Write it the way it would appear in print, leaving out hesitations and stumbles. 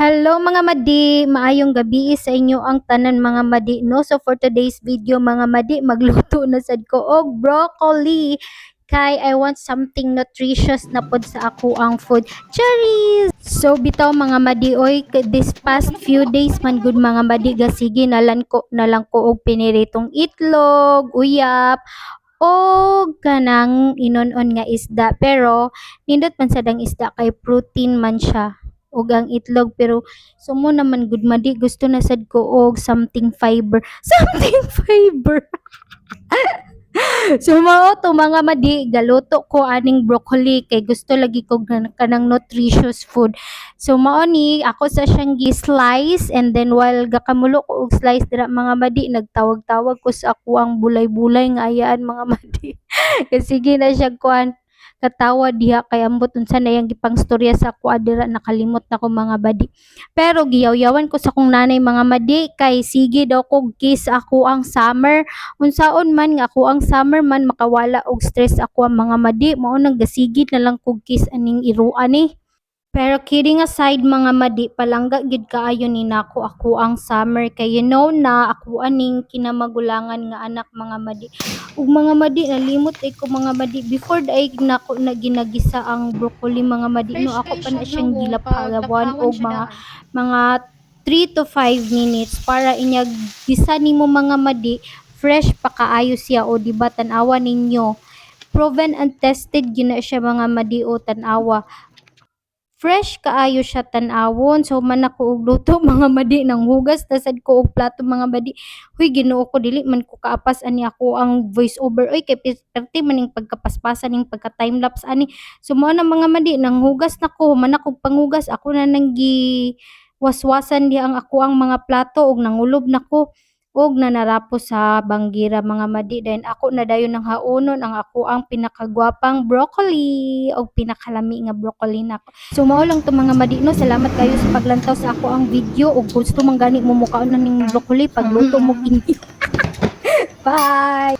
Hello mga madi, maayong gabi sa inyo ang tanan mga madi no. So for today's video mga madi, magluto na sad ko og broccoli. Kay I want something nutritious na pod sa ako ang food. Cherries! So bitaw mga madi oy, this past few days man good mga madi gasigi nalang ko og piniritong itlog, uyap, o kanang inon-on nga isda, pero nindot man sad ang isda kay protein man siya ug ang itlog, pero sumo naman good madi gusto na sad ko og something fiber something fiber. So mao to mga madi, galuto ko aning broccoli kay gusto lagi ko kanang nutritious food. So mao ni ako sa siyang gi-slice, and then while gakamulo ko og slice dira mga madi, nagtawag-tawag ko sa ako ang bulay-bulay nga ayaan mga madi. Kasi sige na siya kuan katawa diha kay ambot unsa na yang gipang storya sa ako dira, nakalimot na ko mga badi. Pero giyaw-yawan ko sa kong nanay mga madi kay sige daw ko kiss ako ang summer. Unsaon man nga ako ang summer man makawala og stress ako ang mga madi, mao nang gasigid na lang kog kiss aning iruan ni. Pero kidding aside mga madi, palangga gid kaayo ni nako ako ang summer kay you know na ako aning kinamagulangan nga anak mga madi. Ug mga madi nalimot ay ko mga madi before daay nako na ginagisa ang broccoli mga madi no, ako pa na siyang gilapagawan og mga 3 to 5 minutes para inyag gisa nimo mga madi, fresh pa kaayo siya. O diba tan-awa ninyo, proven and tested gina siya mga madi. O tan-awa, fresh kaayo siya tan-awon. So man ako og luto mga madi, nang hugas tasad ko og plato mga madi. Huy Ginoo ko, dili man ko kaapas ani ako ang voice over oy, kay perti man ning pagkapaspasan ning pagka time lapse ani. So mao na mga madi, nang hugas nako, man ako panghugas ako na nang gi waswasan di ang ako ang mga plato og nangulob nako og nanarapos sa banggira mga madi. Then ako na dayon ng haunon ang ako ang pinakagwapang broccoli o pinakalami nga broccoli nako. So mao lang to mga madi no, salamat kayo sa paglantaw sa ako ang video, ug gusto man gani mo mukaon na ning broccoli pagluto mo kini. Bye.